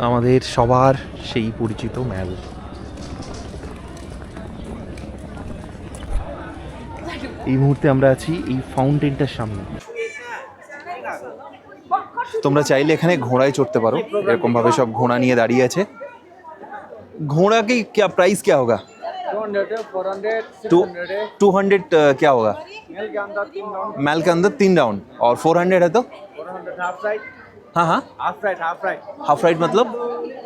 আমাদের সবার সেই পরিচিত ম্যাল। এই মুহূর্তে আমরা আছি এই ফাউন্টেনটার সামনে। তোমরা চাইলে এখানে ঘোড়ায় চড়তে পারো, এরকম ভাবে সব ঘোড়া নিয়ে দাঁড়িয়ে আছে। घोड़ा की क्या प्राइस क्या होगा? 200 क्या होगा? मैल के अंदर 3 राउंड और 400 है तो 400 हाफ राइड। हाँ हाँ हाफ राइड मतलब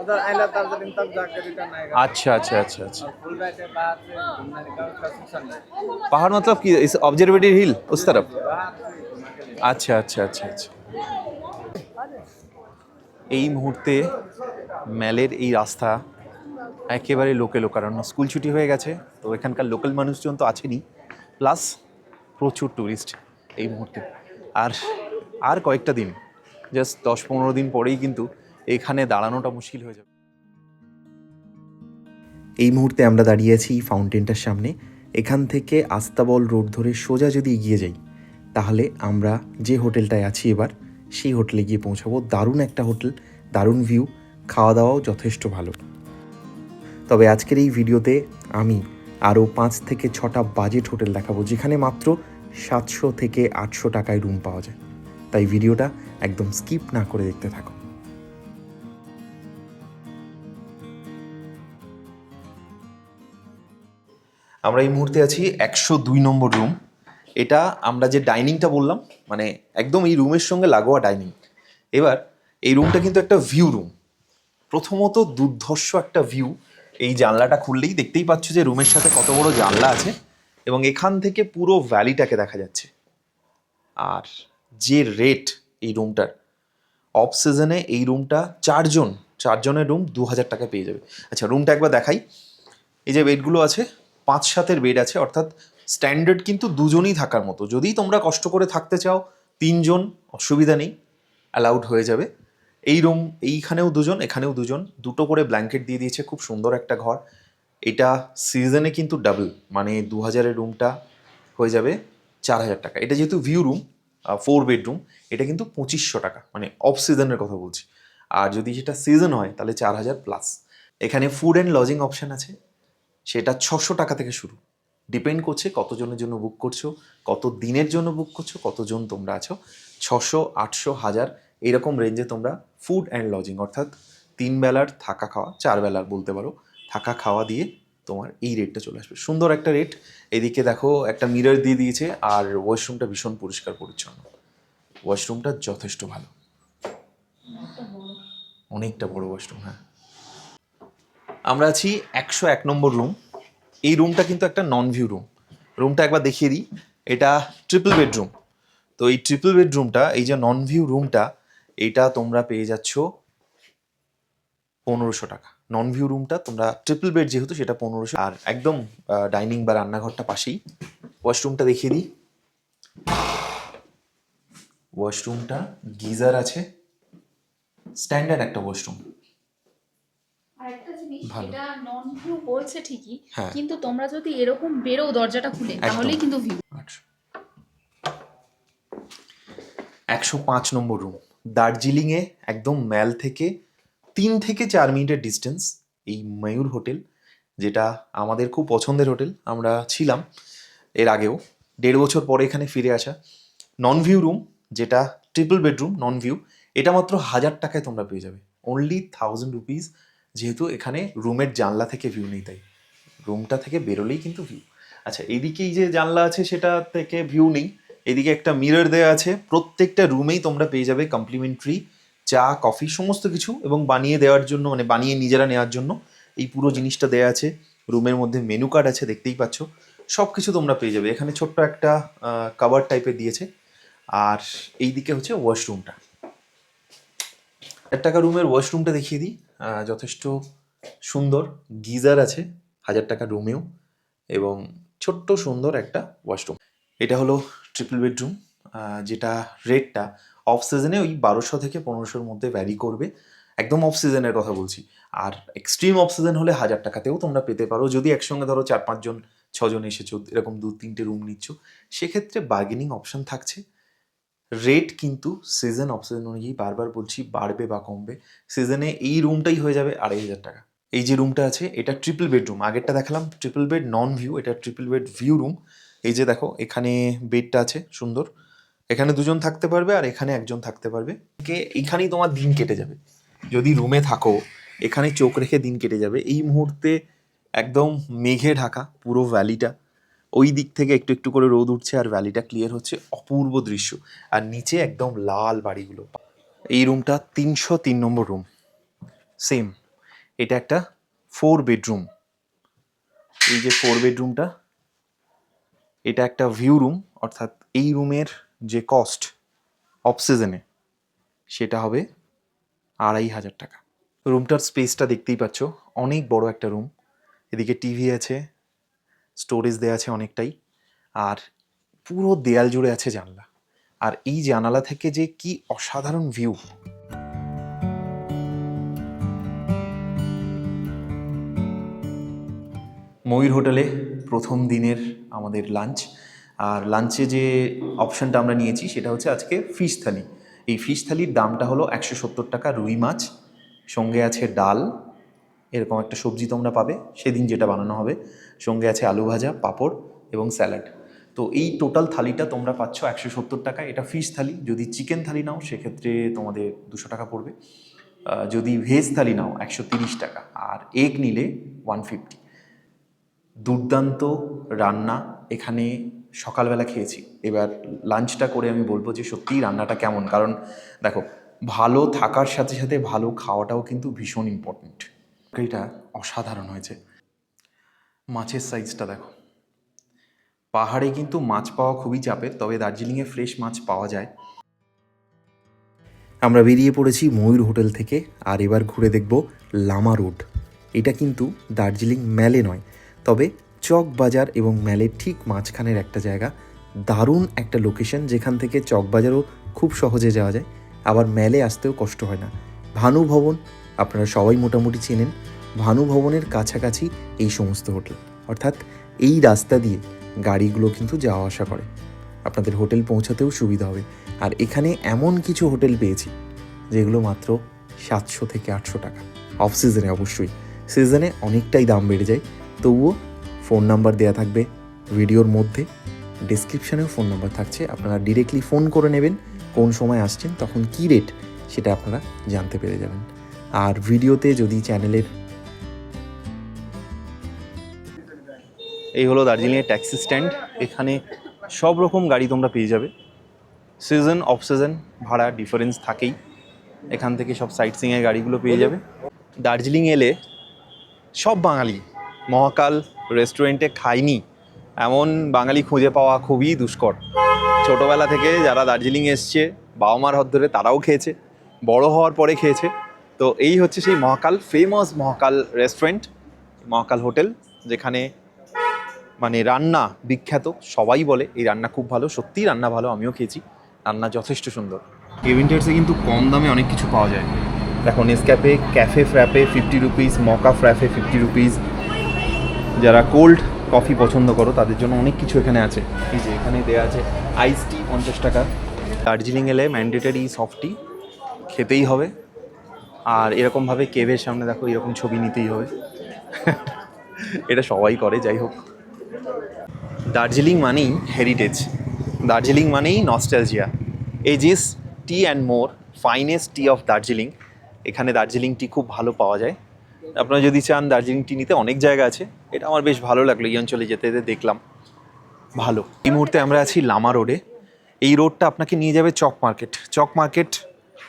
दार्जिलिंग तक जाकर रिटर्न आएगा। अच्छा अच्छा अच्छा अच्छा। फुल राइड है बाहर से घूमने निकल उसका 600। पहाड़ मतलब कि इस ऑब्जर्वेटरी हिल उस तरफ? बाहर से घूमने के लिए। আচ্ছা আচ্ছা আচ্ছা আচ্ছা। এই মুহূর্তে ম্যালের এই রাস্তা একেবারে লোকে লোকারণ্য। স্কুল ছুটি হয়ে গেছে, তো এখানকার লোকাল মানুষজন তো আছেনই, প্লাস প্রচুর ট্যুরিস্ট এই মুহূর্তে। আর আর কয়েকটা দিন, জাস্ট 10-15 দিন পরেই কিন্তু এখানে দাঁড়ানোটা মুশকিল হয়ে যাবে। এই মুহূর্তে আমরা দাঁড়িয়ে আছি ফাউন্টেনটার সামনে। এখান থেকে আস্তাবল রোড ধরে সোজা যদি এগিয়ে যাই, তাহলে আমরা যে হোটেলটায় আছি এবার, সেই হোটেলে গিয়ে পৌঁছাবো। দারুণ একটা হোটেল, দারুণ ভিউ, খাওয়া দাওয়াও যথেষ্ট ভালো। তবে আজকের এই ভিডিওতে আমি আরও 5 থেকে 6টা বাজেট হোটেল দেখাবো, যেখানে মাত্র 700 থেকে 800 টাকায় রুম পাওয়া যায়। তাই ভিডিওটা একদম স্কিপ না করে দেখতে থাকো। আমরা এই মুহূর্তে আছি 102 নম্বর রুম। এটা আমরা যে ডাইনিংটা বললাম, মানে একদম এই রুমের সঙ্গে লাগোয়া ডাইনিং। এবার এই রুমটা কিন্তু একটা ভিউ রুম। প্রথমত দুর্ধর্ষ একটা ভিউ। এই জানলাটা খুললেই দেখতেই পাচ্ছ যে রুমের সাথে কত বড় জানলা আছে, এবং এখান থেকে পুরো ভ্যালিটাকে দেখা যাচ্ছে। আর যে রেট এই রুমটার, অফ সিজনে এই রুমটা চারজনের রুম 2000 টাকা পেয়ে যাবে। আচ্ছা, রুমটা একবার দেখাই। এই যে বেডগুলো আছে, 5-7 বেড আছে, অর্থাৎ স্ট্যান্ডার্ড কিন্তু দুজনই থাকার মতো। যদি তোমরা কষ্ট করে থাকতে চাও 3 জন, অসুবিধা নেই, অ্যালাউড হয়ে যাবে। এই রুম, এইখানেও 2 জন, এখানেও 2 জন, 2টো করে ব্ল্যাঙ্কেট দিয়ে দিয়েছে। খুব সুন্দর একটা ঘর। এটা সিজনে কিন্তু ডাবল, মানে 2000-এর রুমটা হয়ে যাবে 4000 টাকা। এটা যেহেতু ভিউ রুম, 4 বেডরুম, এটা কিন্তু 2500 টাকা, মানে অফ সিজনের কথা বলছি। আর যদি সেটা সিজন হয় তাহলে 4000 প্লাস। এখানে ফুড অ্যান্ড লজিং অপশান আছে, সেটা 600 টাকা থেকে শুরু। ডিপেন্ড করছে কতজনের জন্য বুক করছো, কত দিনের জন্য বুক করছো, কতজন তোমরা আছো। 600, 800, 1000 এরকম রেঞ্জে তোমরা ফুড অ্যান্ড লজিং, অর্থাৎ 3 বেলার থাকা খাওয়া, 4 বেলার বলতে পারো, থাকা খাওয়া দিয়ে তোমার এই রেটটা চলে আসবে। সুন্দর একটা রেট। এদিকে দেখো একটা মিরর দিয়ে দিয়েছে, আর ওয়াশরুমটা ভীষণ পরিষ্কার পরিচ্ছন্ন। ওয়াশরুমটা যথেষ্ট ভালো, অনেকটা বড় ওয়াশরুম। হ্যাঁ, আমরা আছি 101 নম্বর রুম। এই রুমটা কিন্তু একটা নন ভিউ রুম। রুমটা একবার দেখিয়ে দিই। এটা ট্রিপল বেডরুম। তো এই ট্রিপল বেডরুমটা, এই যে নন ভিউ রুমটা, এইটা তোমরা পেয়ে যাচ্ছ 1500 টাকা। নন ভিউ রুমটা তোমরা, ট্রিপল বেড যেহেতু, সেটা 1500। আর একদম ডাইনিং বা রান্নাঘরটা পাশেই। ওয়াশরুমটা দেখিয়ে দিই। ওয়াশরুমটা গিজার আছে, স্ট্যান্ডার্ড একটা ওয়াশরুম। আরেকটা জিনিস, ভালো। এটা নন ভিউ বলছে ঠিকই, হ্যাঁ। কিন্তু তোমরা যদি এরকম বেরো দরজাটা খুলে, তাহলেই কিন্তু ভিউ। 105 নম্বর রুম। দার্জিলিংয়ে একদম ম্যাল থেকে 3 থেকে 4 মিনিটের ডিস্টেন্স এই ময়ূর হোটেল, যেটা আমাদের খুব পছন্দের হোটেল। আমরা ছিলাম এর আগেও, 1.5 বছর পরে এখানে ফিরে আসা। নন ভিউ রুম, যেটা ট্রিপল বেডরুম নন ভিউ, এটা মাত্র 1000 টাকায় তোমরা পেয়ে যাবে। Only 1000 rupees. যেহেতু এখানে রুমের জানলা থেকে ভিউ নেই, তাই রুমটা থেকে বেরোলেই কিন্তু ভিউ। আচ্ছা, এইদিকে এই যে জানলা আছে, সেটা থেকে ভিউ নেই। এদিকে একটা মিরর দেওয়া আছে। প্রত্যেকটা রুমেই তোমরা পেয়ে যাবে কমপ্লিমেন্টারি চা, কফি, সমস্ত কিছু, এবং বানিয়ে দেওয়ার জন্য, মানে বানিয়ে নিজেরা নেওয়ার জন্য এই পুরো জিনিসটা দেওয়া আছে। রুমের মধ্যে মেনু কার্ড আছে, দেখতেই পাচ্ছ। সব কিছু তোমরা পেয়ে যাবে। এখানে ছোট্ট একটা কাভার টাইপের দিয়েছে। আর এইদিকে হচ্ছে ওয়াশরুমটা। 1000 টাকা রুমের ওয়াশরুমটা দেখিয়ে দিই। যথেষ্ট সুন্দর, গিজার আছে 1000 টাকা রুমেও, এবং ছোট্ট সুন্দর একটা ওয়াশরুম। এটা হলো ট্রিপল বেডরুম, যেটা রেটটা অফ সিজনে ওই 1200 থেকে 1500-র মধ্যে ভ্যারি করবে। একদম অফ সিজনের কথা বলছি। আর এক্সট্রিম অফ সিজন হলে 1000 টাকাতেও তোমরা পেতে পারো। যদি একসঙ্গে ধরো 4-5 জন, 6 জন এসেছো, এরকম 2-3টে রুম নিচ্ছ, সেক্ষেত্রে বার্গেনিং অপশন থাকছে। রেট কিন্তু সিজন অফ সিজন অনুযায়ী বারবার বলছি বাড়বে বা কমবে। সিজনে এই রুমটাই হয়ে যাবে 2,500 টাকা। এই যে রুমটা আছে এটা ট্রিপল বেডরুম, আগেরটা দেখালাম ট্রিপল বেড নন ভিউ, এটা ট্রিপল বেড ভিউ রুম। এই যে দেখো এখানে বেডটা আছে সুন্দর, এখানে দুজন থাকতে পারবে আর এখানে একজন থাকতে পারবে। এখানেই তোমার দিন কেটে যাবে যদি রুমে থাকো, এখানে চোখ রেখে দিন কেটে যাবে। এই মুহূর্তে একদম মেঘে ঢাকা পুরো ভ্যালিটা, ওই দিক থেকে একটু একটু করে রোদ উঠছে আর ভ্যালিটা ক্লিয়ার হচ্ছে, অপূর্ব দৃশ্য। আর নিচে একদম লাল বাড়িগুলো। এই রুমটা 303 নম্বর রুম, সেম। এটা একটা 4 বেডরুম। এই যে 4 বেডরুমটা, এটা একটা ভিউ রুম, অর্থাৎ এই রুমের যে কস্ট অফ সিজনে সেটা হবে 2,500 টাকা। রুমটার স্পেসটা দেখতেই পাচ্ছ, অনেক বড় একটা রুম। এদিকে টিভি আছে, স্টোরেজ দেওয়া আছে অনেকটাই, আর পুরো দেয়াল জুড়ে আছে জানলা। আর এই জানালা থেকে যে কি অসাধারণ ভিউ। ময়ূর হোটেলে প্রথম দিনের আমাদের লাঞ্চ, আর লাঞ্চে যে অপশানটা আমরা নিয়েছি সেটা হচ্ছে আজকে ফিশ থালি। এই ফিশ থালির দামটা হলো 170 টাকা। রুই মাছ, সঙ্গে আছে ডাল, এরকম একটা সবজি তোমরা পাবে সেদিন যেটা বানানো হবে, সঙ্গে আছে আলু ভাজা, পাঁপড় এবং স্যালাড। তো এই টোটাল থালিটা তোমরা পাচ্ছ 170 টাকা। এটা ফিশ থালি। যদি চিকেন থালি নাও সেক্ষেত্রে তোমাদের 200 টাকা পড়বে। যদি ভেজ থালি নাও 130 টাকা, আর এগ নিলে 150। দুর্দান্ত রান্না এখানে। সকালবেলা খেয়েছি, এবার লাঞ্চটা করে আমি বলবো যে সত্যিই রান্নাটা কেমন। কারণ দেখো, ভালো থাকার সাথে সাথে ভালো খাওয়াটাও কিন্তু ভীষণ ইম্পর্টেন্ট। এটা অসাধারণ হয়েছে। মাছের সাইজটা দেখো। পাহাড়ে কিন্তু মাছ পাওয়া খুবই চাপের, তবে দার্জিলিংয়ে ফ্রেশ মাছ পাওয়া যায়। আমরা বেরিয়ে পড়েছি ময়ূর হোটেল থেকে, আর এবার ঘুরে দেখব লামা রোড। এটা কিন্তু দার্জিলিং ম্যালে নয়, তবে চক বাজার এবং ম্যালের ঠিক মাঝখানের একটা জায়গা। দারুণ একটা লোকেশন, যেখান থেকে চক বাজারও খুব সহজে যাওয়া যায়, আবার ম্যালে আসতেও কষ্ট হয় না। ভানু ভবন আপনারা সবাই মোটামুটি চেনেন। ভানু ভবনের কাছাকাছি এই সমস্ত হোটেল, অর্থাৎ এই রাস্তা দিয়ে গাড়িগুলো কিন্তু যাওয়া আসা করে, আপনাদের হোটেল পৌঁছাতেও সুবিধা হবে। আর এখানে এমন কিছু হোটেল পেয়েছি যেগুলো মাত্র 700 থেকে 800 টাকা। অফ সিজনে অবশ্যই, সিজনে অনেকটাই দাম বেড়ে যায়। তবুও ফোন নাম্বার দেওয়া থাকবে ভিডিওর মধ্যে, ডেসক্রিপশানেও ফোন নাম্বার থাকছে, আপনারা ডিরেক্টলি ফোন করে নেবেন কোন সময় আসছেন, তখন কী রেট সেটা আপনারা জানতে পেরে যাবেন। আর ভিডিওতে যদি চ্যানেলের এই হলো দার্জিলিংয়ের ট্যাক্সি স্ট্যান্ড। এখানে সব রকম গাড়ি তোমরা পেয়ে যাবে। সিজন অফ সিজন ভাড়া ডিফারেন্স থাকেই, এখান থেকে সব সাইট সিংয়ের গাড়িগুলো পেয়ে যাবে। দার্জিলিং এলে সব বাঙালি মহাকাল রেস্টুরেন্টে খায়নি এমন বাঙালি খুঁজে পাওয়া খুবই দুষ্কর। ছোটোবেলা থেকে যারা দার্জিলিং এসছে বাবা মার হাত ধরে তারাও খেয়েছে, বড় হওয়ার পরে খেয়েছে। তো এই হচ্ছে সেই মহাকাল, ফেমাস মহাকাল রেস্টুরেন্ট, মহাকাল হোটেল, যেখানে মানে রান্না বিখ্যাত। সবাই বলে এই রান্না খুব ভালো, সত্যিই রান্না ভালো, আমিও খেয়েছি, রান্না যথেষ্ট সুন্দর। কেভিনটার্সে কিন্তু কম দামে অনেক কিছু পাওয়া যায়। দেখো Nescafe cafe frappé 50 rupees, মকা frappé 50 rupees. যারা কোল্ড কফি পছন্দ করো তাদের জন্য অনেক কিছু এখানে আছে। এই যে এখানে দেওয়া আছে আইস টি 50 টাকা। দার্জিলিং এলে ম্যান্ডেটারি সফট টি খেতেই হবে। আর এরকমভাবে কেভের সামনে দেখো এরকম ছবি নিতেই হবে। এটা সবাই করে, যাই হোক। দার্জিলিং মানেই হেরিটেজ, দার্জিলিং মানেই nostalgia. Aegis T and more, finest T of Darjeeling. এখানে দার্জিলিং টি খুব ভালো পাওয়া যায়। আপনারা যদি চান দার্জিলিং টি নিতে অনেক জায়গা আছে, এটা আমার বেশ ভালো লাগলো, এই অঞ্চলে যেতে যেতে দেখলাম ভালো। এই মুহূর্তে আমরা আছি লামা রোডে। এই রোডটা আপনাকে নিয়ে যাবে চক মার্কেট। চক মার্কেট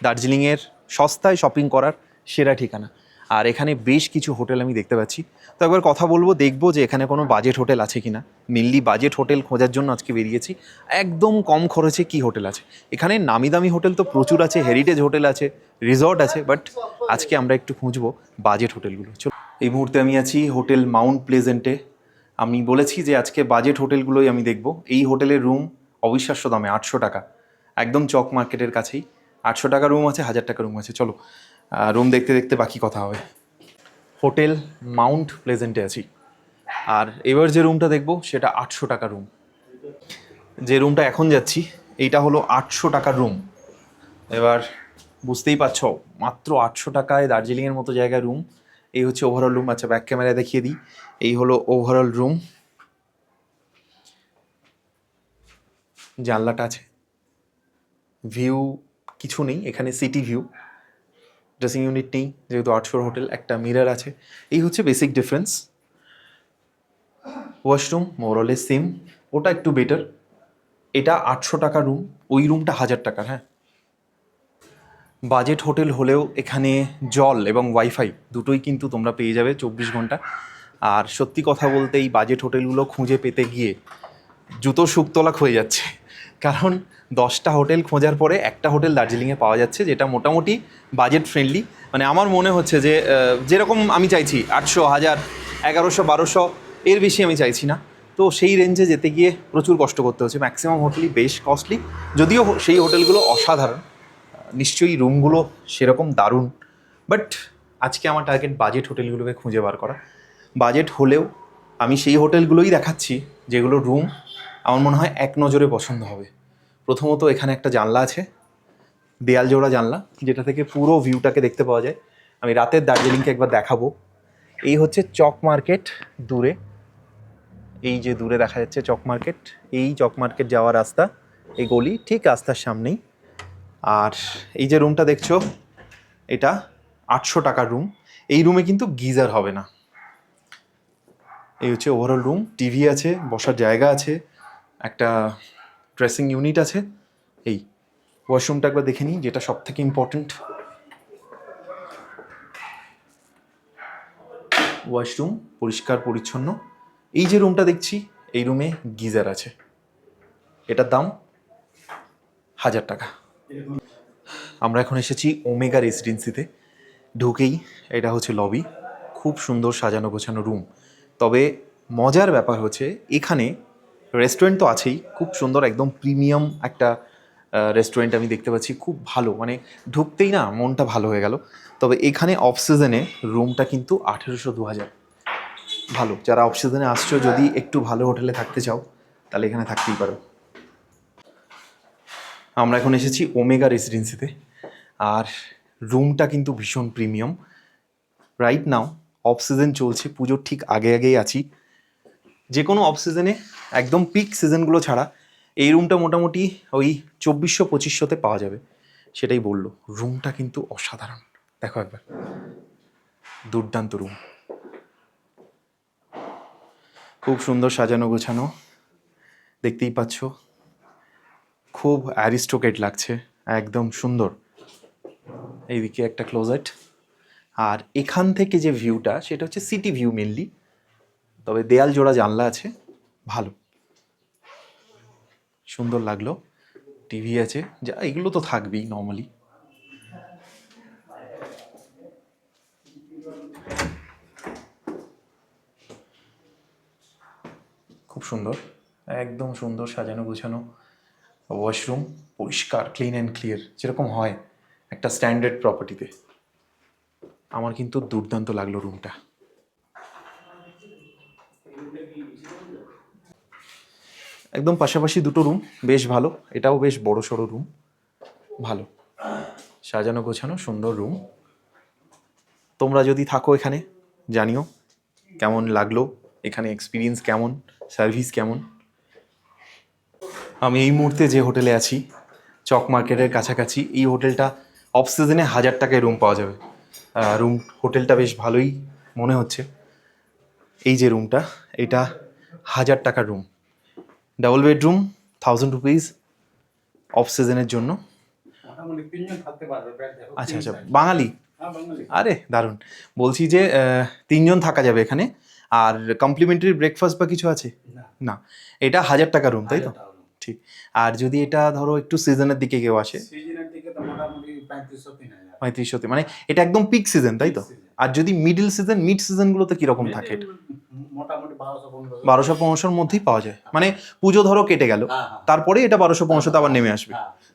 দার্জিলিংয়ের সস্তায় শপিং করার সেরা ঠিকানা। আর এখানে বেশ কিছু হোটেল আমি দেখতে পাচ্ছি, তো একবার কথা বলবো, দেখবো যে এখানে কোনো বাজেট হোটেল আছে কিনা। মেনলি বাজেট হোটেল খোঁজার জন্য আজকে বেরিয়েছি। একদম কম খরচে কি হোটেল আছে এখানে। নামি দামি হোটেল তো প্রচুর আছে, হেরিটেজ হোটেল আছে, রিসর্ট আছে, বাট আজকে আমরা একটু খুঁজবো বাজেট হোটেলগুলো। চলো, এই মুহূর্তে আমি আছি হোটেল মাউন্ট প্লেজেন্টে। আমি বলেছি যে আজকে বাজেট হোটেলগুলোই আমি দেখব। এই হোটেলের রুম অবিশ্বাস্য দামে 800 টাকা, একদম চক মার্কেটের কাছেই। 800 টাকা রুম আছে, 1000 টাকা রুম আছে। চলো রুম দেখতে দেখতে বাকি কথা হবে। হোটেল মাউন্ট প্লেজেন্টে আছি, আর এবার যে রুমটা দেখব সেটা 800 টাকা রুম। যে রুমটা এখন যাচ্ছি এইটা হলো 800 টাকার রুম। এবার বুঝতেই পারছো মাত্র 800 টাকায় দার্জিলিংয়ের মতো জায়গায় রুম। এই হচ্ছে ওভারঅল রুম। আচ্ছা ব্যাক ক্যামেরায় দেখিয়ে দিই, এই হলো ওভারঅল রুম। জানলাটা আছে, ভিউ কিছু নেই এখানে, সিটি ভিউ। ড্রেসিং ইউনিট নেই যেহেতু 800 হোটেল। একটা মিরর আছে, এই হচ্ছে বেসিক ডিফারেন্স। ওয়াশরুম মোরলেস সেম, ওটা একটু বেটার। এটা 800 টাকা রুম, ওই রুমটা 1000 টাকার। হ্যাঁ, বাজেট হোটেল হলেও এখানে জল এবং ওয়াইফাই দুটোই কিন্তু তোমরা পেয়ে যাবে 24 ঘন্টা। আর সত্যি কথা বলতে এই বাজেট হোটেলগুলো খুঁজে পেতে গিয়ে জুতো শুকতলাক হয়ে যাচ্ছে, কারণ 10টা হোটেল খোঁজার পরে একটা হোটেল দার্জিলিংয়ে পাওয়া যাচ্ছে যেটা মোটামুটি বাজেট ফ্রেন্ডলি। মানে আমার মনে হচ্ছে যে যেরকম আমি চাইছি 800, 1000, 1100, 1200, এর বেশি আমি চাইছি না। তো সেই রেঞ্জে যেতে গিয়ে প্রচুর কষ্ট করতে হচ্ছে। ম্যাক্সিমাম হোটেলই বেশ কস্টলি, যদিও সেই হোটেলগুলো অসাধারণ, নিশ্চয়ই রুমগুলো সেরকম দারুণ। বাট আজকে আমার টার্গেট বাজেট হোটেলগুলোকে খুঁজে বার করা। বাজেট হলেও আমি সেই হোটেলগুলোই দেখাচ্ছি যেগুলো রুম আমার মনে হয় এক নজরে পছন্দ হবে। প্রথমত এখানে একটা জানলা আছে, দেয়াল জোড়া জানলা, যেটা থেকে পুরো ভিউটাকে দেখতে পাওয়া যায়। আমি রাতের দার্জিলিংকে একবার দেখাবো। এই হচ্ছে চক মার্কেট দূরে, এই যে দূরে দেখা যাচ্ছে চক মার্কেট, এই চক মার্কেট যাওয়ার রাস্তা, এই গলি ঠিক রাস্তার সামনেই। আর এই যে রুমটা দেখছো, এটা 800 টাকার রুম। এই রুমে কিন্তু গিজার হবে না। এই হচ্ছে ওভারঅল রুম, টিভি আছে, বসার জায়গা আছে, একটা ড্রেসিং ইউনিট আছে। এই ওয়াশরুমটা একবার দেখে নিই, যেটা সব থেকে ইম্পর্ট্যান্ট। ওয়াশরুম পরিষ্কার পরিচ্ছন্ন। এই যে রুমটা দেখছি, এই রুমে গিজার আছে। এটার দাম 1000 টাকা। আমরা এখন এসেছি ওমেগা রেসিডেন্সিতে। ঢুকেই এটা হচ্ছে লবি, খুব সুন্দর সাজানো গোছানো রুম। তবে মজার ব্যাপার হচ্ছে এখানে রেস্টুরেন্ট তো আছেই, খুব সুন্দর একদম প্রিমিয়াম একটা রেস্টুরেন্ট আমি দেখতে পাচ্ছি, খুব ভালো, মানে ঢুকতেই না মনটা ভালো হয়ে গেল। তবে এখানে অফ সিজনে রুমটা কিন্তু 1800, 2000। ভালো, যারা অফ সিজনে আসছো, যদি একটু ভালো হোটেলে থাকতে চাও তাহলে এখানে থাকতেই পারো। আমরা এখন এসেছি ওমেগা রেসিডেন্সিতে, আর রুমটা কিন্তু ভীষণ premium. Right now off season চলছে, পুজোর ঠিক আগে আগেই আছি। যে কোনো অফ সিজনে, একদম পিক সিজনগুলো ছাড়া, এই রুমটা মোটামুটি ওই 2400-2500-তে পাওয়া যাবে। সেটাই বললো, রুমটা কিন্তু অসাধারণ। দেখো একবার, দুর্দান্ত রুম, খুব সুন্দর সাজানো গোছানো, দেখতেই পাচ্ছ, খুব অ্যারিস্টোক্রেট লাগছে, একদম সুন্দর। এইদিকে একটা ক্লোজেট, আর এখান থেকে যে ভিউটা সেটা হচ্ছে সিটি ভিউ মেনলি, তবে দেয়াল জোড়া জানলা আছে, ভালো, সুন্দর লাগলো। টিভি আছে, যা এগুলো তো থাকবেই নর্মালি। খুব সুন্দর, একদম সুন্দর সাজানো গোছানো। ওয়াশরুম পরিষ্কার, ক্লিন অ্যান্ড ক্লিয়ার, যেরকম হয় একটা স্ট্যান্ডার্ড প্রপার্টিতে। আমার কিন্তু দুর্দান্ত লাগলো রুমটা। একদম পাশাপাশি দুটো রুম, বেশ ভালো। এটাও বেশ বড় সড়ো রুম, ভালো সাজানো গোছানো সুন্দর রুম। তোমরা যদি থাকো এখানে জানিও কেমন লাগলো, এখানে এক্সপিরিয়েন্স কেমন, সার্ভিস কেমন। আমি এই মুহূর্তে যে হোটেলে আছি, চক মার্কেটের কাছাকাছি, এই হোটেলটা অফ সিজনে 1000 টাকায় রুম পাওয়া যাবে। হোটেলটা বেশ ভালোই মনে হচ্ছে। এই যে রুমটা, এটা 1000 টাকার room, double bedroom, 1000 rupees of সিজনের জন্য। আচ্ছা আচ্ছা, বাঙালি, আরে দারুণ। বলছি যে 3 জন থাকা যাবে এখানে, আর কমপ্লিমেন্টারি ব্রেকফাস্ট বা কিছু আছে? না, এটা 1000 টাকা রুম, তাই তো? ঠিক। আর যদি এটা ধরো একটু সিজনের দিকে কেউ আসে, 3500, মানে এটা একদম পিক সিজন, তাই তো? আর যদি মিডল সিজন, মিড সিজনগুলোতে কিরকম থাকে? এটা 1200-1500-র মধ্যেই পাওয়া যায়। মানে পুজো ধরো কেটে গেল, তারপরে এটা 1200-1500-তে আবার নেমে আসবে।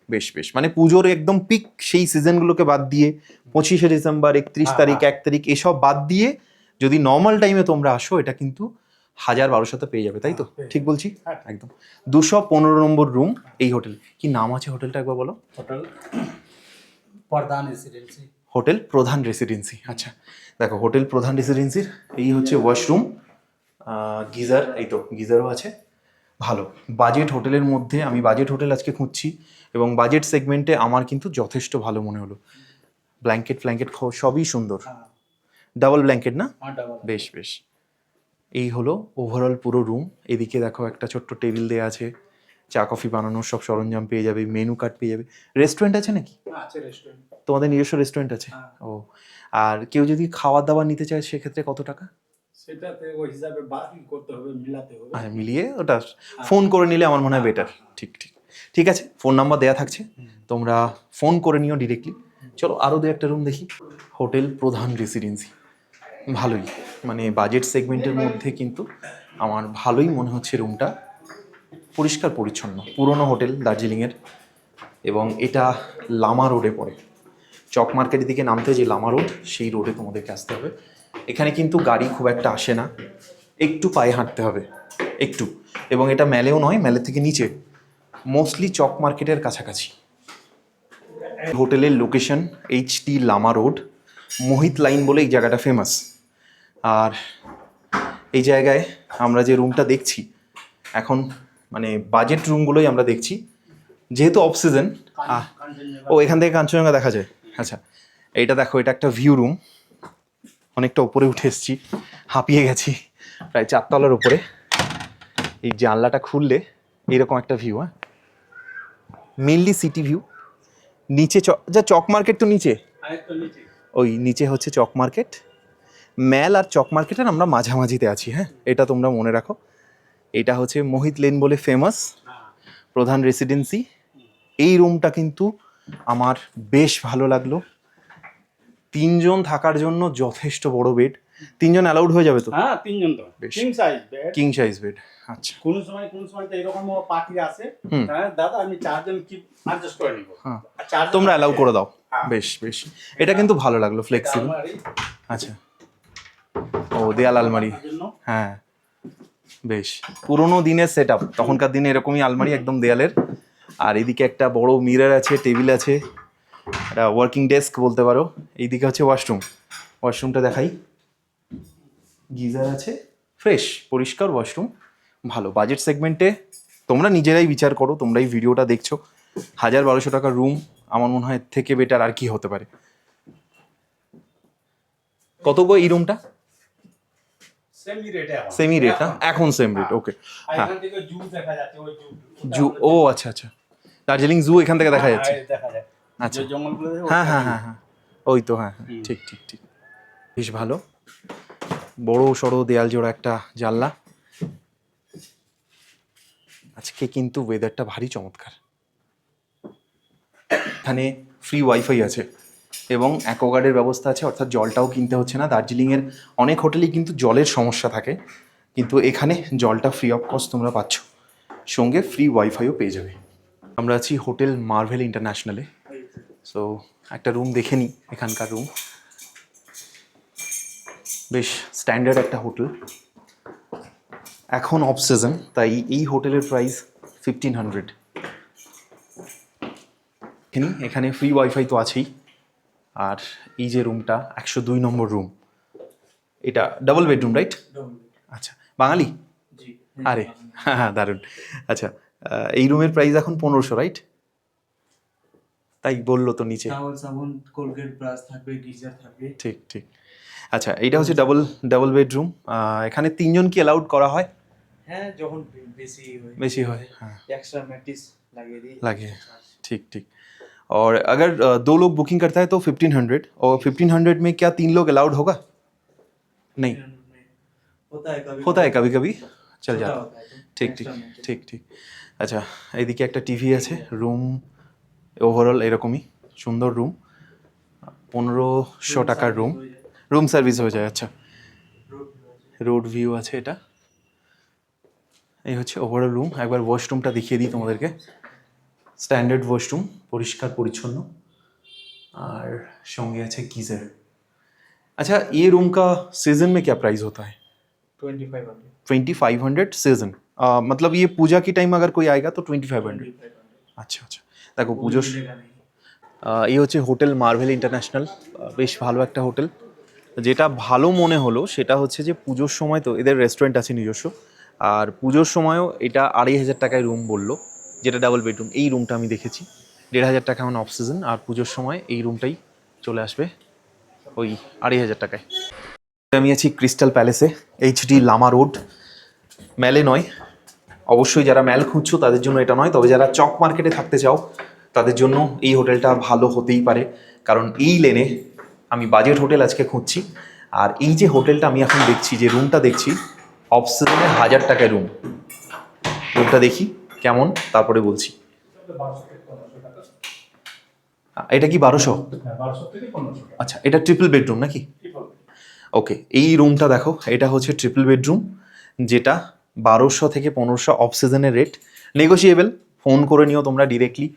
বেশ বেশ, মানে পুজোর একদম পিক সেই সিজনগুলোকে বাদ দিয়ে, 25শে ডিসেম্বর, 31 তারিখ, 1 তারিখ, এসব বাদ দিয়ে যদি নর্মাল টাইমে তোমরা আসো, এটা কিন্তু 1200 পেয়ে যাবে, তাই তো? হ্যাঁ, ঠিক বলছি? হ্যাঁ। একদম। 215 নম্বর রুম এই হোটেল। কি নাম আছে হোটেলটা একবার বলো? হোটেল প্রধান রেসিডেন্সি। হোটেল প্রধান রেসিডেন্সি। আচ্ছা, দেখো হোটেল প্রধান রেসিডেন্সির এই হচ্ছে ওয়াশরুম, গিজার, এই তো গিজারও আছে। ভালো বাজেট হোটেলের মধ্যে, আমি বাজেট হোটেল আজকে খুঁজছি এবং বাজেট সেগমেন্টে আমার কিন্তু যথেষ্ট ভালো মনে হলো। ব্ল্যাঙ্কেট ফ্ল্যাঙ্কেট সবই সুন্দর, হ্যাঁ, ডাবল ব্ল্যাঙ্কেট না? ডাবল। বেশ বেশ। এই হলো ওভারঅল পুরো রুম। এদিকে দেখো একটা ছোট্ট টেবিল দেওয়া আছে, চা কফি বানানোর সব সরঞ্জাম পেয়ে যাবে, মেনু কার্ড পেয়ে যাবে। রেস্টুরেন্ট আছে নাকি? আছে রেস্টুরেন্ট। তোমাদের নিজস্ব রেস্টুরেন্ট আছে? হ্যাঁ। ও, আর কেউ যদি খাবার দাবার নিতে চায় সেক্ষেত্রে কত টাকা? সেটাতে ওই হিসাবে বাকি করতে হবে, মিলাতে হবে। আচ্ছা, মিলিয়ে ওটা ফোন করে নিলে আমার মনে হয় বেটার। ঠিক ঠিক ঠিক আছে, ফোন নাম্বার দেওয়া থাকছে, তোমরা ফোন করে নিও ডিরেক্টলি। চলো আরও দু একটা রুম দেখি। হোটেল প্রধান রেসিডেন্সি ভালোই, মানে বাজেট সেগমেন্টের মধ্যে কিন্তু আমার ভালোই মনে হচ্ছে রুমটা। পরিষ্কার পরিচ্ছন্ন, পুরনো হোটেল দার্জিলিংয়ের, এবং এটা লামা রোডে পড়ে। চক মার্কেটের দিকে নামতে যে লামা রোড, সেই রোডে তোমাদেরকে আসতে হবে। এখানে কিন্তু গাড়ি খুব একটা আসে না, একটু পায়ে হাঁটতে হবে একটু, এবং এটা ম্যালেও নয়, ম্যালের থেকে নিচে, মোস্টলি চক মার্কেটের কাছাকাছি। হোটেলের লোকেশন HT লামা রোড, মোহিত লাইন বলে এই জায়গাটা ফেমাস। আর এই জায়গায় আমরা যে রুমটা দেখছি এখন, মানে বাজেট রুমগুলোই আমরা দেখছি, যেহেতু অফ সিজন। ও, এখান থেকে কাঞ্চনজঙ্ঘা দেখা যায়। আচ্ছা, এইটা দেখো, এটা একটা ভিউ রুম। অনেকটা উপরে উঠে এসেছি, হাঁপিয়ে গেছি, প্রায় 4 তলার উপরে। এই জানলাটা খুললে এইরকম একটা ভিউ, হ্যাঁ, মেনলি সিটি ভিউ। নিচে চক মার্কেট তো নিচে, ওই নিচে হচ্ছে চক মার্কেট। ম্যাল আর চক মার্কেটের আমরা মাঝামাঝিতে আছি, হ্যাঁ, এটা তোমরা মনে রাখো। এটা হচ্ছে মোহিত লেন বলে ফেমাস প্রধান রেসিডেন্সি। এই রুমটা কিন্তু আমার বেশ ভালো লাগলো। 3 জন থাকার জন্য যথেষ্ট বড় বেড। 3 জন অ্যালাউড হয়ে যাবে তো? হ্যাঁ, 3 জন তো। বেশ। King size bed. King size bed. আচ্ছা, কোন সময় তো এরকম পার্টি আসে, হ্যাঁ দাদা আমি 4 জন কি অ্যাডজাস্ট করে নিব। হ্যাঁ, 4 জন তোমরা অ্যালাউ করে দাও। হ্যাঁ। বেশ বেশ, এটা কিন্তু ভালো লাগলো, ফ্লেক্সিবল। আচ্ছা, ও দেয়াল আলমারি, হ্যাঁ বেশ পুরোনো দিনের সেট আপ, তখনকার দিনে এরকমই আলমারি একদম দেয়ালের। আর এদিকে একটা বড় মিরর আছে, টেবিল আছে, একটা ওয়ার্কিং ডেস্ক বলতে পারো। এইদিকে হচ্ছে ওয়াশরুম, ওয়াশরুমটা দেখাই। গিজার আছে, ফ্রেশ পরিষ্কার ওয়াশরুম। ভালো বাজেট সেগমেন্টে, তোমরা নিজেরাই বিচার করো, তোমরাই ভিডিওটা দেখছো। 1200 টাকার রুম, আমার মনে হয় এর থেকে বেটার আর কি হতে পারে। কত গো এই রুমটা? সেমি রেটে আছে। সেমি রেট না? এখন সেম রেট, ওকে। হ্যাঁ, এখান থেকে জু দেখা যাচ্ছে, ওই জু, ও আচ্ছা আচ্ছা, দার্জিলিং জু এখান থেকে দেখা যাচ্ছে। দেখা যায়। আচ্ছা, যে জঙ্গলগুলো হ্যাঁ হ্যাঁ হ্যাঁ হ্যাঁ, ওই তো, হ্যাঁ হ্যাঁ, ঠিক ঠিক ঠিক। বেশ ভালো, বড় সড়ো দেয়াল জোড়া একটা জানলা। আজকে কিন্তু ওয়েদারটা ভারী চমৎকার। এখানে ফ্রি ওয়াইফাই আছে এবং অ্যাকোয়াগার্ডের ব্যবস্থা আছে, অর্থাৎ জলটাও কিনতে হচ্ছে না। দার্জিলিংয়ের অনেক হোটেলেই কিন্তু জলের সমস্যা থাকে, কিন্তু এখানে জলটা ফ্রি অফ কস্ট তোমরা পাচ্ছ, সঙ্গে ফ্রি ওয়াইফাইও পেয়ে যাবে। আমরা আছি হোটেল মার্ভেল ইন্টারন্যাশনালে। সো একটা রুম দেখে নিই, এখানকার রুম বেশ স্ট্যান্ডার্ড একটা হোটেল। এখন অফ সিজন, তাই এই হোটেলের প্রাইস 1500। এখানে ফ্রি ওয়াইফাই তো আছেই। আর এই যে রুমটা 102 নম্বর রুম, এটা ডাবল বেডরুম রাইট? আচ্ছা, বাঙালি? জি। আরে হ্যাঁ হ্যাঁ, দারুণ। আচ্ছা, এই রুমের প্রাইস এখন 1500 রাইট? তাই বললো তো নিচে। টাওয়াল সাবুন কোলগেট ব্রাশ থাকবে, গিজার থাকবে। ঠিক ঠিক। আচ্ছা, এইটা হচ্ছে ডাবল বেডরুম। এখানে 3 জন কি অ্যালাউড করা হয়? হ্যাঁ, যখন বেশি হয় বেশি হয়, হ্যাঁ एक्स्ट्रा मैट्रिस লাগিয়ে দিই। लगे। ठीक ठीक। और अगर 2 लोग बुकिंग करता है तो 1500, और 1500 में क्या 3 लोग अलाउड होगा? नहीं होता है कभी कभी, चल जाता है। ঠিক ঠিক ঠিক ঠিক। আচ্ছা, এইদিকে একটা টিভি আছে। রুম ওভারঅল এরকমই সুন্দর রুম। 1500 টাকার রুম, রুম সার্ভিস হয়ে যায়। আচ্ছা, রোড ভিউ আছে এটা। এই হচ্ছে ওভারঅল রুম। একবার ওয়াশরুমটা দেখিয়ে দিই তোমাদেরকে। স্ট্যান্ডার্ড ওয়াশরুম, পরিষ্কার পরিচ্ছন্ন, और संगे আছে गीजर। अच्छा, ये रूम का सीजन में क्या प्राइस होता है? 2500 2500 सीजन, मतलब ये पूजा की टाइम अगर कोई आएगा तो 2500। আচ্ছা আচ্ছা, দেখো পুজোর এই হচ্ছে হোটেল মার্ভেল ইন্টারন্যাশনাল, বেশ ভালো একটা হোটেল। যেটা ভালো মনে হলো সেটা হচ্ছে যে পুজোর সময় তো এদের রেস্টুরেন্ট আছে নিজস্ব, আর পুজোর সময়ও এটা 2500 টাকায় রুম বললো, যেটা ডাবল বেডরুম। এই রুমটা আমি দেখেছি 1500 টাকা এখন অফ সিজন, আর পুজোর সময় এই রুমটাই চলে আসবে ওই 2500 টাকায়। আমি আছি ক্রিস্টাল প্যালেসে, এইচডি লামা রোড, ম্যালে নয়। অবশ্যই যারা ম্যাল খুঁজছো তাদের জন্য এটা নয়, তবে যারা চক মার্কেটে থাকতে চাও তাদের জন্য এই হোটেলটা ভালো হতেই পারে, কারণ এই লেনে আমি বাজেট হোটেল আজকে খুঁজছি। আর এই যে হোটেলটা আমি এখন দেখছি, যে রুমটা দেখছি, অফ সিজনে 1000 টাকায় রুম। রুমটা দেখি কেমন, তারপরে বলছি। এটা কি 1200? আচ্ছা, এটা ট্রিপল বেডরুম নাকি? ওকে, এই রুমটা দেখো, এটা হচ্ছে ট্রিপল বেডরুম, যেটা 1200 থেকে 1500 অফ সিজনের রেট, নেগোসিয়েবল। ফোন করে নিও তোমরা ডিরেক্টলি,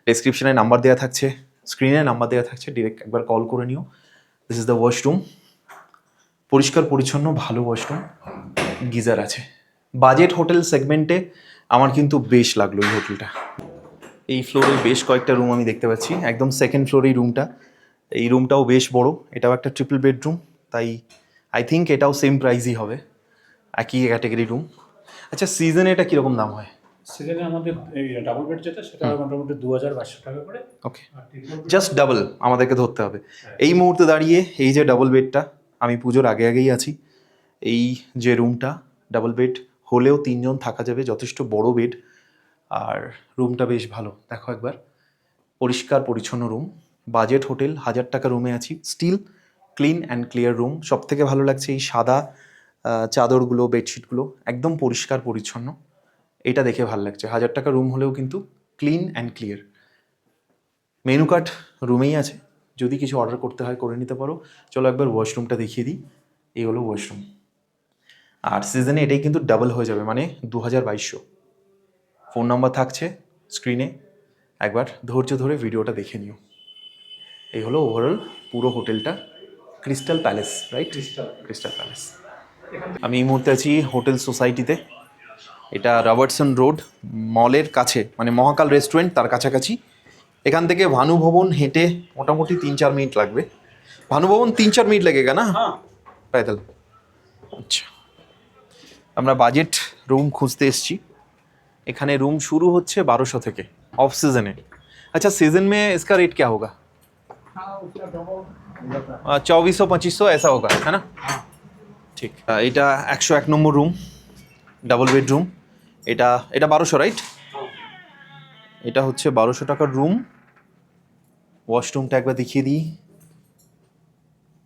ডেসক্রিপশনে নাম্বার দেওয়া থাকছে, স্ক্রিনে নাম্বার দেওয়া থাকছে, ডিরেক্ট একবার কল করে নিও। দিস ইজ দ্য ওয়াশরুম, পরিষ্কার পরিচ্ছন্ন ভালো ওয়াশরুম, গিজার আছে। বাজেট হোটেল সেগমেন্টে আমার কিন্তু বেশ লাগলো এই হোটেলটা। এই ফ্লোরে বেশ কয়েকটা রুম আমি দেখতে পাচ্ছি, একদম সেকেন্ড ফ্লোরে এই রুমটা। এই রুমটাও বেশ বড়, এটাও একটা ট্রিপল বেডরুম, তাই আই থিঙ্ক এটাও সেম প্রাইসই হবে, একই ক্যাটাগরি রুম। আচ্ছা, সিজনে এটা কীরকম দাম হয়? সিজনে আমাদের এই ডাবল বেড যেটা, সেটা মোটামুটি 2200 টাকা করে। ওকে, জাস্ট ডাবল আমাদেরকে ধরতে হবে। এই মুহূর্তে দাঁড়িয়ে এই যে ডাবল বেডটা, আমি পুজোর আগে আগেই আছি, এই যে রুমটা ডাবল বেড হলেও 3 জন থাকা যাবে, যথেষ্ট বড় বেড, আর রুমটা বেশ ভালো। দেখো একবার, পরিষ্কার পরিচ্ছন্ন রুম, বাজেট হোটেল, 1000 টাকা রুমে আছি, still clean and clear room. সব থেকে ভালো লাগছে এই সাদা চাদরগুলো, বেডশিটগুলো একদম পরিষ্কার পরিচ্ছন্ন, এটা দেখে ভালো লাগছে। 1000 টাকা রুম হলেও কিন্তু clean and clear. Menu card রুমেই আছে, যদি কিছু অর্ডার করতে হয় করে নিতে পারো। চলো একবার ওয়াশরুমটা দেখিয়ে দিই, এই হলো ওয়াশরুম। আর সিজনে এটাই কিন্তু ডাবল হয়ে যাবে, মানে 2200। ফোন নাম্বার থাকছে স্ক্রিনে, একবার ধৈর্য ধরে ভিডিওটা দেখে নিও। এই হলো ওভারঅল পুরো হোটেলটা, crystal palace, right? Crystal palace. আমি এই মুহূর্তে আছি হোটেল সোসাইটিতে, এটা রবার্টসন রোড মলের কাছে, মানে মহাকাল রেস্টুরেন্ট তার কাছাকাছি। এখান থেকে ভানুভবন হেঁটে মোটামুটি 3-4 মিনিট লাগবে। ভানুভবন 3-4 মিনিট লেগেগা না पैदल? আচ্ছা, আমরা বাজেট রুম খুঁজতে এসেছি। এখানে রুম শুরু হচ্ছে 1200 থেকে অফ सीजन। अच्छा, सीजन में इसका रेट क्या होगा? 2400-2500 ऐसा होगा, है ना? ঠিক। এটা 101 নম্বর রুম, ডাবল বেডরুম। এটা 1200, রাইট? এটা হচ্ছে 1200 টাকার রুম। ওয়াশরুমটা একবার দেখিয়ে দিই,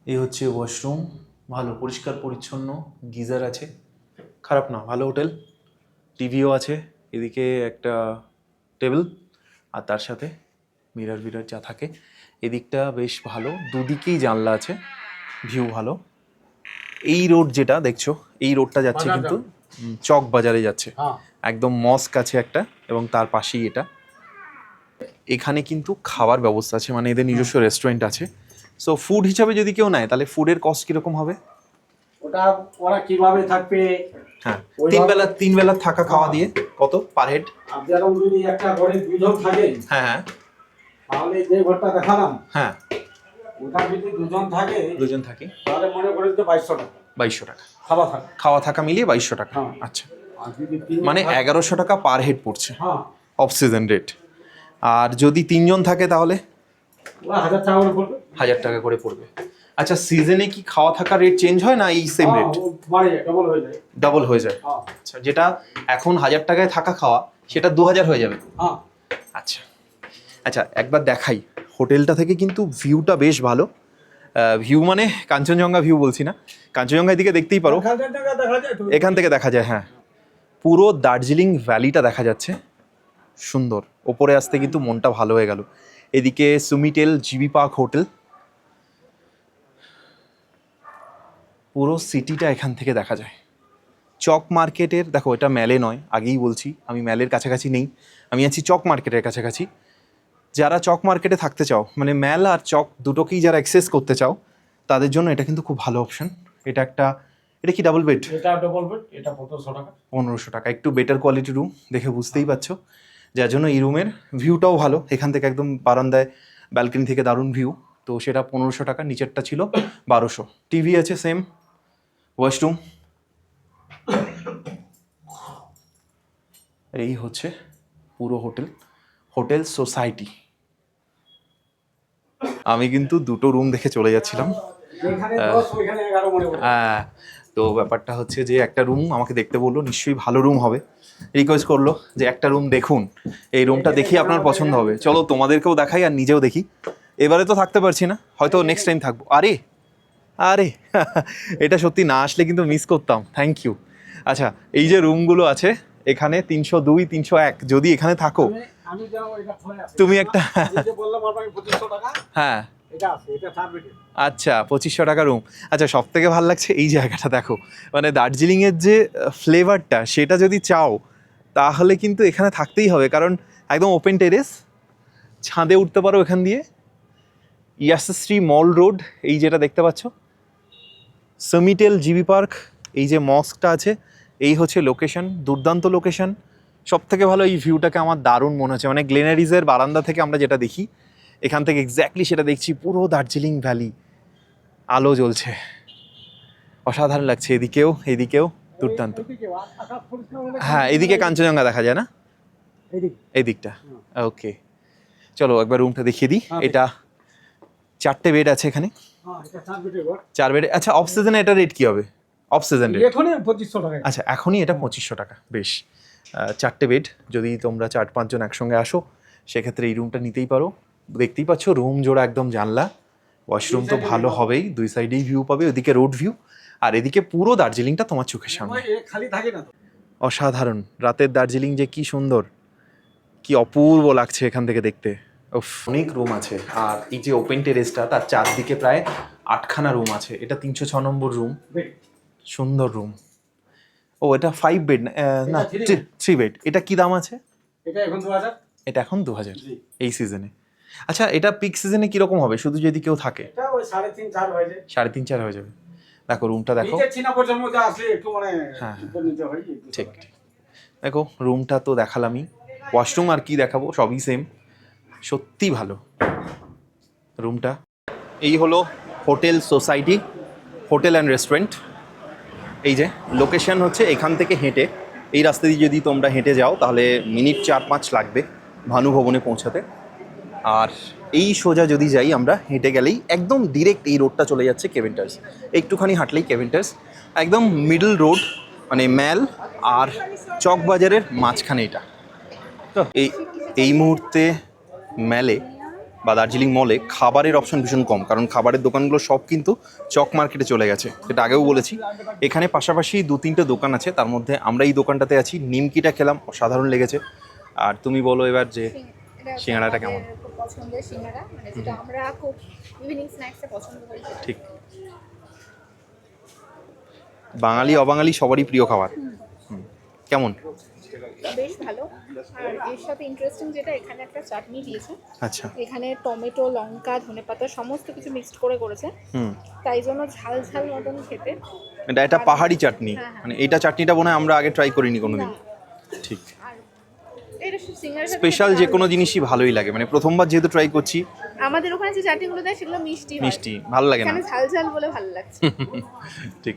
এই হচ্ছে ওয়াশরুম, ভালো পরিষ্কার পরিচ্ছন্ন, গিজার আছে, খারাপ না, ভালো হোটেল। টিভিও আছে, এদিকে একটা টেবিল, আর তার সাথে মিরর যা থাকে। এদিকটা বেশ ভালো, দুদিকেই জানলা আছে, ভিউ ভালো। এই রোড যেটা দেখছো, এই রোডটা যাচ্ছে কিন্তু চক বাজারে যাচ্ছে, একদম মস্ক আছে একটা, এবং তার পাশেই এটা। এখানে কিন্তু খাওয়ার ব্যবস্থা আছে, মানে এদের নিজস্ব রেস্টুরেন্ট আছে। সো ফুড হিসাবে যদি কেউ নেয় তাহলে ফুডের কস্ট কিরকম হবে? ওটা ওরা কিভাবে থাকবে? হ্যাঁ, তিন বেলা থাকা খাওয়া দিয়ে কত পার হেড? আপনারা যদি একটা ঘরে 2 জন থাকেন, হ্যাঁ তাহলে যে ঘরটা দেখালাম, হ্যাঁ, ওটা যদি 2 জন থাকে, 2 জন থাকি, তাহলে মনে করেন যে 2200 টাকা 2200 টাকা খাওয়া থাকা মিলিয়ে 2200 টাকা। হ্যাঁ। আচ্ছা, আর যদি 3 মানে 1100 টাকা পার হেড পড়ছে হ্যাঁ, অফ সিজন রেট। আর যদি 3 জন থাকে তাহলে ওরা 1000 টাকা করে পড়বে। 1000 টাকা করে পড়বে। আচ্ছা, সিজনে কি খাওয়া থাকার রেট চেঞ্জ হয় না এই সেম রেট? ডাবল হয়ে যায়। ডাবল হয়ে যায়। হ্যাঁ আচ্ছা, যেটা এখন 1000 টাকায় থাকা খাওয়া, সেটা 2000 হয়ে যাবে। হ্যাঁ। আচ্ছা আচ্ছা, একবার দেখাই হোটেলটা থেকে, কিন্তু ভিউটা বেশ ভালো। ভিউ মানে কাঞ্চনজঙ্ঘা ভিউ বলছি না, কাঞ্চনজঙ্ঘার দিকে দেখতেই পারো, এখান থেকে দেখা যায়। হ্যাঁ, পুরো দার্জিলিং ভ্যালিটা দেখা যাচ্ছে, সুন্দর। ওপরে আসতে কিন্তু মনটা ভালো হয়ে গেল। এদিকে সুমিটেল জিবি পার্ক হোটেল, পুরো সিটিটা এখান থেকে দেখা যায়। চক মার্কেটের, দেখো এটা ম্যালে নয়, আগেই বলছি আমি ম্যালের কাছাকাছি নেই, আমি আছি চক মার্কেটের কাছাকাছি। যারা চক মার্কেটে থাকতে চাও, মানে ম্যাল আর চক দুটোকেই যারা অ্যাক্সেস করতে চাও, তাদের জন্য এটা কিন্তু খুব ভালো অপশন। এটা একটা এটা কি ডাবল বেড? এটা ডবল বেড, এটা 1500 টাকা। 1500 টাকা, একটু বেটার কোয়ালিটি রুম দেখে বুঝতেই পারছো, যার জন্য এই রুমের ভিউটাও ভালো, এখান থেকে একদম বারান্দায় ব্যালকনি থেকে দারুণ ভিউ। তো সেটা 1500 টাকা, নিচেরটা ছিল 1200। টিভি আছে সেম, ওয়াশরুম। এই হচ্ছে পুরো হোটেল সোসাইটি। আমি কিন্তু দুটো রুম দেখে চলে যাচ্ছিলাম। এখানে 10 ওইখানে 11 মনে হয়। হ্যাঁ, তো ব্যাপারটা হচ্ছে যে একটা রুম আমাকে দেখতে বললো, নিশ্চয়ই ভালো রুম হবে, রিকোয়েস্ট করলো যে একটা রুম দেখুন, এই রুমটা দেখি আপনার পছন্দ হবে। চলো তোমাদেরকেও দেখাই আর নিজেও দেখি। এবারে তো থাকতে পারছি না, হয়তো নেক্সট টাইম থাকবো। আরে আরে এটা সত্যি না আসলে কিন্তু মিস করতাম, থ্যাংক ইউ। আচ্ছা, এই যে রুমগুলো আছে এখানে 302, 301, যদি এখানে থাকো আমি যাও এটা ফোনে আছে। তুমি একটা আমি যে বললাম আপনাকে 2500 টাকা, হ্যাঁ এটা আছে, এটা 4 বেডের। আচ্ছা 2500 টাকা রুম। আচ্ছা, সব থেকে ভালো লাগছে এই জায়গাটা দেখো, মানে দার্জিলিংয়ের যে ফ্লেভারটা সেটা যদি চাও তাহলে কিন্তু এখানে থাকতেই হবে, কারণ একদম ওপেন টেরেস, ছাদে উঠতে পারো এখান দিয়ে। ইয়াসশ্রী মল রোড, এই যেটা দেখতে পাচ্ছ, সমিটেল জিবি পার্ক, এই যে মস্কটা আছে, এই হচ্ছে লোকেশন, দুর্দান্ত লোকেশন। সব থেকে ভালো এই ভিউটাকে আমার দারুণ মনে হচ্ছে, মানে গ্লেনারিজের বারান্দা থেকে আমরা যেটা দেখি এখান থেকে এক্স্যাক্টলি সেটা দেখছি, পুরো দার্জিলিং ভ্যালি, আলো জ্বলছে, অসাধারণ লাগছে। এদিকেও দুর্দান্ত। এদিকে আকাশ পরিষ্কার হলে হ্যাঁ, এদিকে কাঞ্চনজঙ্ঘা দেখা যায় না, এদিকে। এই দিকটা। ওকে, চলো একবার রুমটা দেখিয়ে দিই। এটা 4টে বেড আছে এখানে, হ্যাঁ, এটা 4 বেডের ঘর। 4 বেডে। আচ্ছা, অফ সিজনে এটা রেট কি হবে? অফ সিজন রেট এখনই 2500 টাকা। আচ্ছা, এখনই এটা 2500 টাকা। বেশ, 4টে বেড, যদি তোমরা 4-5 জন একসঙ্গে আসো সেক্ষেত্রে এই রুমটা নিতেই পারো। দেখতেই পাচ্ছ রুম জোড়া একদম জানলা, ওয়াশরুম তো ভালো হবেই, দুই সাইডেই ভিউ পাবে, ওদিকে রোড ভিউ আর এদিকে পুরো দার্জিলিংটা তোমার চোখের সামনে। এ খালি থাকে না তো। অসাধারণ, রাতের দার্জিলিং যে কি সুন্দর, কি অপূর্ব লাগছে এখান থেকে দেখতে। উফ, অনেক রুম আছে, আর এই যে ওপেন টেরেসটা তার চারদিকে প্রায় 8খানা রুম আছে। এটা 306 নম্বর রুম, বেড। সুন্দর রুম। ও, এটা 5 বেড না, এটা 3 বেড। এটা কি দাম আছে? এটা এখন 2000। এটা এখন 2000 জি। এই সিজনে। আচ্ছা, এটা পিক সিজনে কিরকম হবে, শুধু যদি কেউ থাকে? এটা ওই 3.5-4 হয়ে যায়। 3.5-4 হয়ে যাবে। দেখো রুমটা দেখো, নিচে চীনা পর্যন্ত মধ্যে আসলে একটু মানে হ্যাঁ। উপর নিচে হয়। ঠিক ঠিক। দেখো রুমটা তো দেখালামই, ওয়াশরুম আর কি দেখাবো, সবই সেম, সত্যি ভালো রুমটা। এই হলো hotel society, hotel and restaurant. এই যে লোকেশন হচ্ছে এখান থেকে হেঁটে, এই রাস্তা দিয়ে যদি তোমরা হেঁটে যাও তাহলে মিনিট 4-5 লাগবে ভানু ভবনে পৌঁছাতে। আর এই সোজা যদি যাই আমরা হেঁটে গেলেই একদম ডিরেক্ট এই রোডটা চলে যাচ্ছে কেভেন্টার্স, একটুখানি হাঁটলেই কেভেন্টার্স, একদম মিডল রোড, মানে ম্যাল আর চকবাজারের মাঝখানে এটা। তো এই মুহূর্তে ম্যালে বা দার্জিলিং মলে খাবারের অপশন ভীষণ কম, কারণ খাবারের দোকানগুলো সব কিন্তু চক মার্কেটে চলে গেছে, সেটা আগেও বলেছি। এখানে পাশাপাশি 2-3টে দোকান আছে, তার মধ্যে আমরা এই দোকানটাতে আছি। নিমকিটা খেলাম, অসাধারণ লেগেছে। আর তুমি বলো এবার যে সিঙ্গাড়াটা কেমন? খুব পছন্দের সিঙ্গাড়া, মানে যেটা আমরা খুব ইভিনিং স্ন্যাক্সে পছন্দ করি। ঠিক, বাঙালি অবাঙালি সবারই প্রিয় খাবার। কেমন? বেশ ভালো। আর এর সাথে ইন্টারেস্টিং যেটা, এখানে একটা চাটনি দিয়েছে। আচ্ছা, এখানে টমেটো, লঙ্কা, ধনেপাতা সমস্ত কিছু মিক্সড করে করেছে, হুম, তাই জন্য ঝাল ঝাল মতন খেতে। এটা পাহাড়ি চাটনি, হ্যাঁ, হ্যাঁ। মানে এইটা চাটনিটা মনে হয় আমরা আগে ট্রাই করিনি কোনোদিন। না। ঠিক, আর এটা সিঙ্গারা স্পেশাল যে কোনো জিনিসই ভালোই লাগে, মানে প্রথমবার যেহেতু ট্রাই করছি। আমাদের ওখানে যে চাটনিগুলো দেয় সেগুলো মিষ্টি হয়। মিষ্টি ভালো লাগে না, এখানে ঝাল ঝাল বলে ভালো লাগছে। ঠিক।